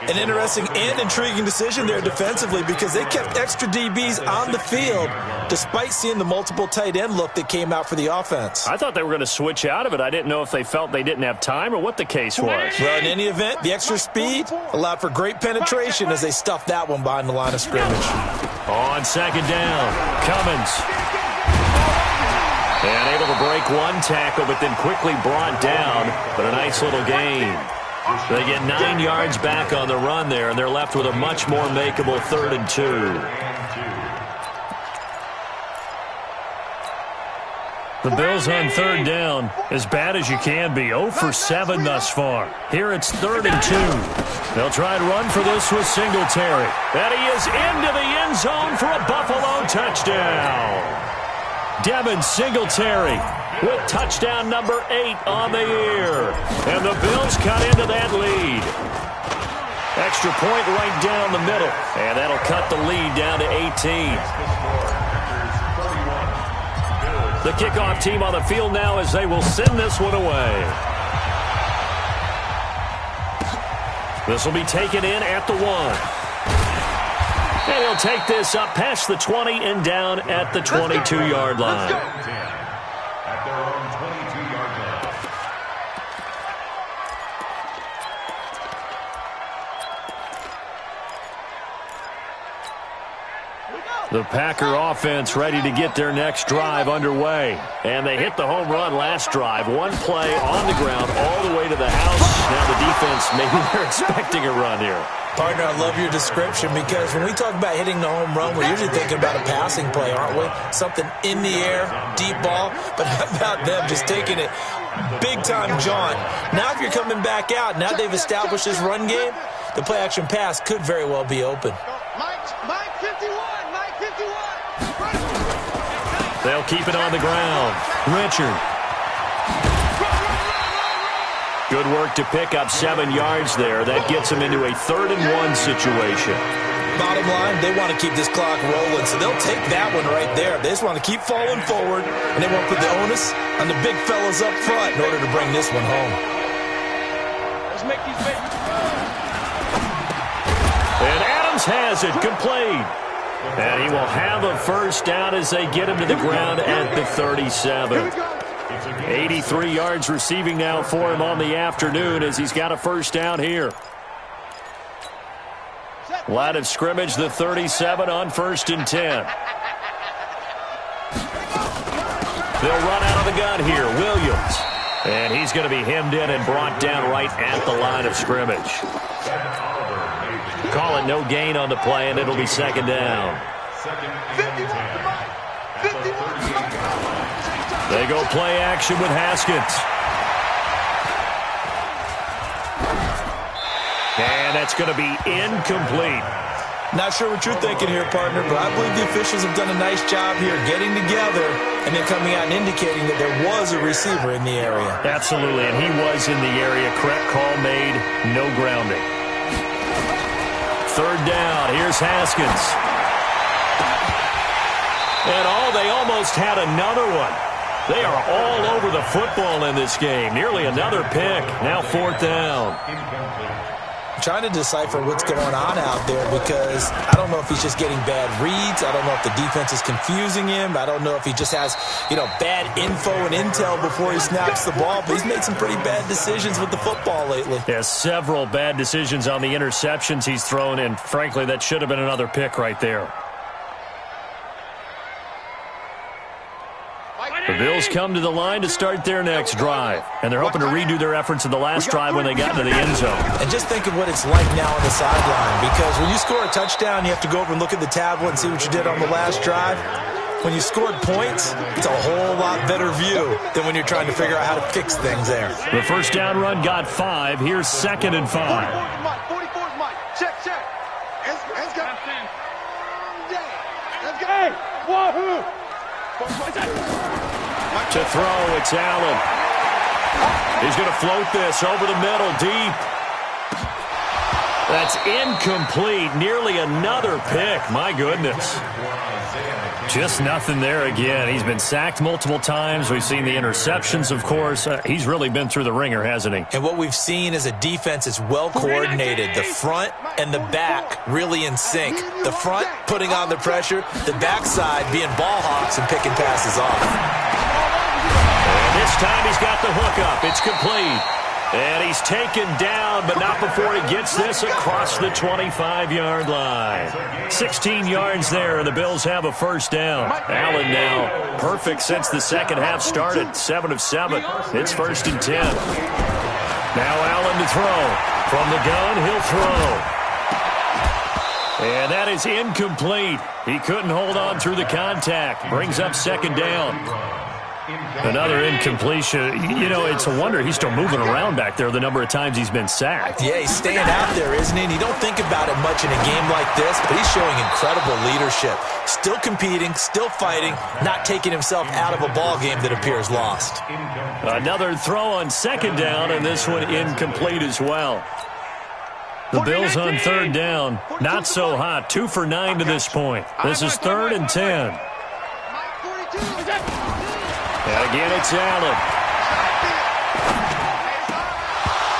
An interesting and intriguing decision there defensively because they kept extra DBs on the field despite seeing the multiple tight end look that came out for the offense. I thought they were going to switch out of it. I didn't know if they felt they didn't have time or what the case was. Well, in any event, the extra speed allowed for great penetration as they stuffed that one behind the line of scrimmage. On second down, Cummins. And able to break one tackle, but then quickly brought down. But a nice little gain. They get 9 yards back on the run there, and they're left with a much more makeable 3rd and 2. The Bills on third down, as bad as you can be, 0 for 7 thus far. Here it's 3rd and 2. They'll try and run for this with Singletary. And he is into the end zone for a Buffalo touchdown. Devin Singletary with touchdown number 8 on the year. And the Bills cut into that lead. Extra point right down the middle. And that'll cut the lead down to 18. The kickoff team on the field now as they will send this one away. This will be taken in at the 1. And he'll take this up past the 20 and down at the 22-yard line. At their own 22-yard line. The Packer offense ready to get their next drive underway. And they hit the home run last drive. One play on the ground all the way to the house. Now the defense, maybe they're expecting a run here. Partner, I love your description because when we talk about hitting the home run, we're usually thinking about a passing play, aren't we? Something in the air, deep ball. But how about them just taking it big-time jaunt? Now if you're coming back out, now they've established this run game, the play-action pass could very well be open. Mike 51, Mike 51. They'll keep it on the ground. Richard. Good work to pick up 7 yards there. That gets them into a 3rd and 1 situation. Bottom line, they want to keep this clock rolling, so they'll take that one right there. They just want to keep falling forward, and they want to put the onus on the big fellas up front in order to bring this one home. Let's make these big. And Adams has it complete. And he will have a first down as they get him to the ground at the 37. 83 yards receiving now for him on the afternoon as he's got a first down here. Line of scrimmage, the 37 on 1st and 10. They'll run out of the gun here. Williams. And he's going to be hemmed in and brought down right at the line of scrimmage. Call it no gain on the play, and it'll be second down. They go play action with Haskins. And that's going to be incomplete. Not sure what you're thinking here, partner, but I believe the officials have done a nice job here getting together and then coming out and indicating that there was a receiver in the area. Absolutely, and he was in the area. Correct call made, no grounding. Third down, here's Haskins. And they almost had another one. They are all over the football in this game. Nearly another pick. Now fourth down. Trying to decipher what's going on out there because I don't know if he's just getting bad reads. I don't know if the defense is confusing him. I don't know if he just has, bad info and intel before he snaps the ball. But he's made some pretty bad decisions with the football lately. Yeah, several bad decisions on the interceptions he's thrown, and frankly, that should have been another pick right there. The Bills come to the line to start their next drive, and they're hoping to redo their efforts in the last drive when they got into the end zone. And just think of what it's like now on the sideline, because when you score a touchdown, you have to go over and look at the tablet and see what you did on the last drive. When you scored points, it's a whole lot better view than when you're trying to figure out how to fix things there. The first down run got 5. Here's 2nd and 5. 44's Mike. Check. Let's go. Hey, wahoo! To throw, it's Allen. He's going to float this over the middle, deep. That's incomplete. Nearly another pick. My goodness. Just nothing there again. He's been sacked multiple times. We've seen the interceptions, of course. He's really been through the ringer, hasn't he? And what we've seen is a defense that's well coordinated. The front and the back really in sync. The front putting on the pressure. The backside being ball hawks and picking passes off. And this time he's got the hook up. It's complete. And he's taken down, but not before he gets this across the 25-yard line. 16 yards there, and the Bills have a first down. Allen now perfect since the second half started. 7 of 7. It's 1st and 10. Now Allen to throw. From the gun, he'll throw. And that is incomplete. He couldn't hold on through the contact. Brings up 2nd down. Another incompletion. It's a wonder he's still moving around back there the number of times he's been sacked. Yeah, he's staying out there, isn't he? And you don't think about it much in a game like this, but he's showing incredible leadership. Still competing, still fighting, not taking himself out of a ball game that appears lost. Another throw on 2nd down, and this one incomplete as well. The Bills on 3rd down, not so hot. 2 for 9 to this point. This is 3rd and 10. And again, it's Allen.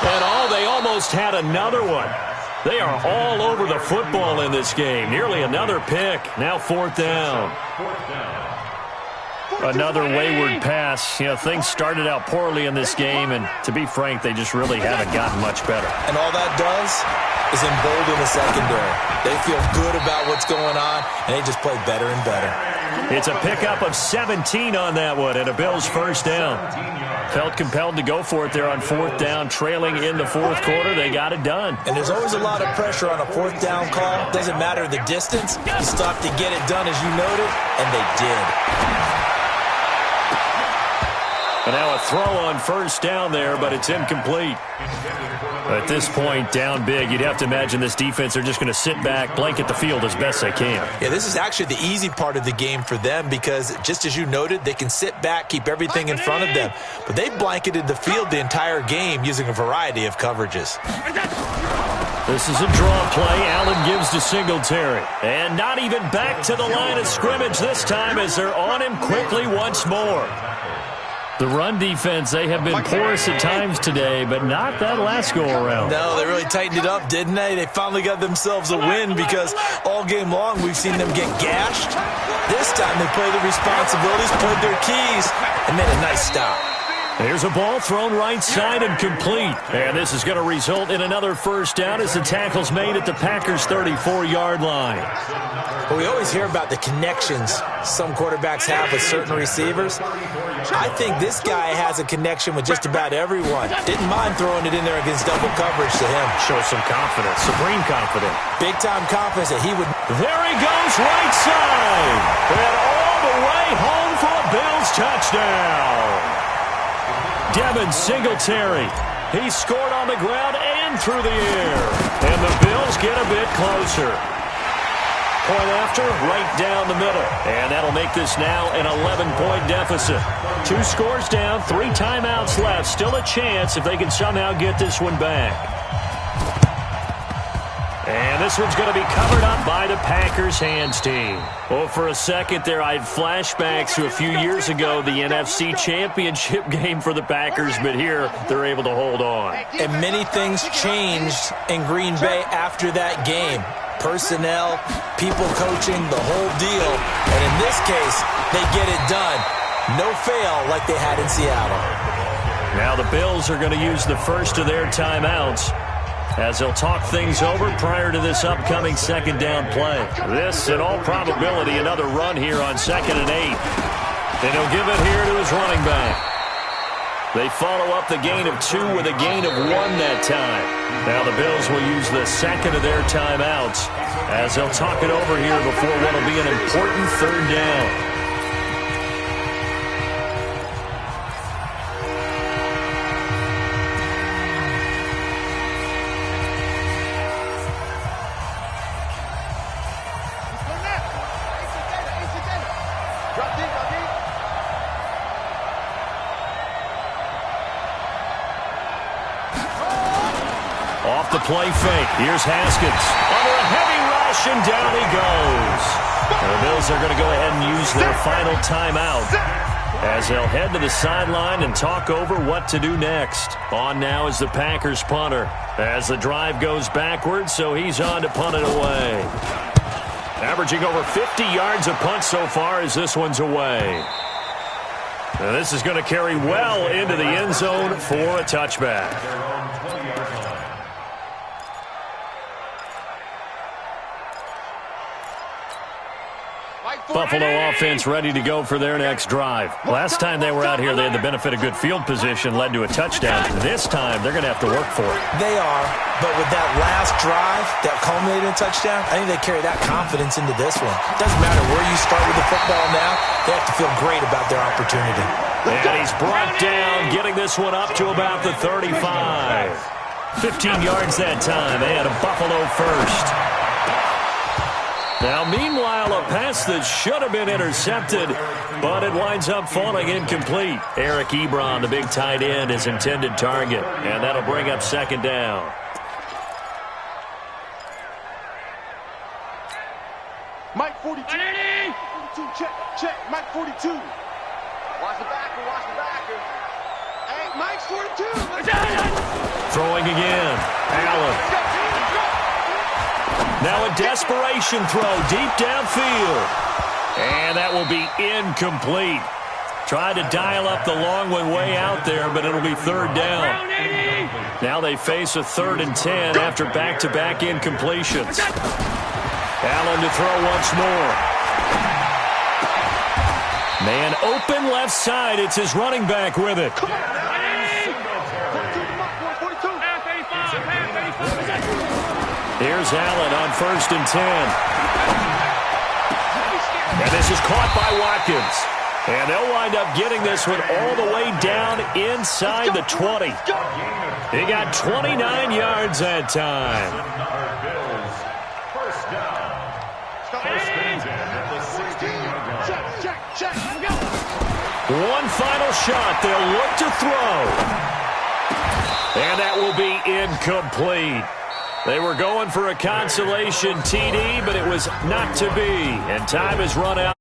And they almost had another one. They are all over the football in this game. Nearly another pick. Now 4th down. Another wayward pass. Things started out poorly in this game, and to be frank, they just really haven't gotten much better. And all that does is embolden the secondary. They feel good about what's going on, and they just play better and better. It's a pickup of 17 on that one, and a Bills first down. Felt compelled to go for it there on 4th down, trailing in the 4th quarter. They got it done. And there's always a lot of pressure on a 4th down call. Doesn't matter the distance. You stop to get it done, as you noted, and they did. And now a throw on 1st down there, but it's incomplete. At this point, down big, you'd have to imagine this defense are just going to sit back, blanket the field as best they can. Yeah, this is actually the easy part of the game for them because, just as you noted, they can sit back, keep everything in front of them. But they blanketed the field the entire game using a variety of coverages. This is a draw play. Allen gives to Singletary. And not even back to the line of scrimmage this time as they're on him quickly once more. The run defense, they have been porous at times today, but not that last go-around. No, they really tightened it up, didn't they? They finally got themselves a win because all game long we've seen them get gashed. This time they played the responsibilities, played their keys, and made a nice stop. Here's a ball thrown right side and complete. And this is going to result in another first down as the tackle's made at the Packers' 34-yard line. Well, we always hear about the connections some quarterbacks have with certain receivers. I think this guy has a connection with just about everyone. Didn't mind throwing it in there against double coverage to him. Shows some confidence, supreme confidence. Big-time confidence that he would... There he goes, right side. And all the way home for a Bills touchdown. Devin Singletary. He scored on the ground and through the air. And the Bills get a bit closer. Point after, right down the middle. And that'll make this now an 11-point deficit. 2 scores down, 3 timeouts left. Still a chance if they can somehow get this one back. And this one's going to be covered up by the Packers hands team. Well, for a second there, I had flashbacks to a few years ago, the NFC Championship game for the Packers, but here they're able to hold on. And many things changed in Green Bay after that game. Personnel, people coaching, the whole deal. And in this case, they get it done. No fail like they had in Seattle. Now the Bills are going to use the first of their timeouts as they'll talk things over prior to this upcoming second down play. This, in all probability, another run here on 2nd and 8. And he'll give it here to his running back. They follow up the gain of 2 with a gain of 1 that time. Now the Bills will use the second of their timeouts as they'll talk it over here before what will be an important third down. Off the play fake. Here's Haskins. Under a heavy rush, and down he goes. And the Bills are going to go ahead and use their final timeout as they'll head to the sideline and talk over what to do next. On now is the Packers punter as the drive goes backwards, so he's on to punt it away. Averaging over 50 yards a punt so far as this one's away. Now this is going to carry well into the end zone for a touchback. Buffalo offense ready to go for their next drive. Last time they were out here, they had the benefit of good field position, led to a touchdown. This time, they're going to have to work for it. They are, but with that last drive that culminated in a touchdown, I think they carry that confidence into this one. Doesn't matter where you start with the football now, they have to feel great about their opportunity. And he's brought down, getting this one up to about the 35. 15 yards that time, and a Buffalo first. Now, meanwhile, a pass that should have been intercepted, but it winds up falling incomplete. Eric Ebron, the big tight end, his intended target, and that'll bring up second down. Mike 42. 42, check. Mike 42. Watch the backer. Hey, Mike's 42. Throwing again. Allen. Now a desperation throw deep downfield. And that will be incomplete. Tried to dial up the long one way out there, but it'll be third down. Now they face a 3rd and 10 after back-to-back incompletions. Allen to throw once more. Man open left side. It's his running back with it. Here's Allen on 1st and 10. And this is caught by Watkins. And they'll wind up getting this one all the way down inside the 20. He got 29 yards that time. First down. First and 10 at the 16-yard line. One final shot. They'll look to throw. And that will be incomplete. They were going for a consolation TD, but it was not to be. And time has run out.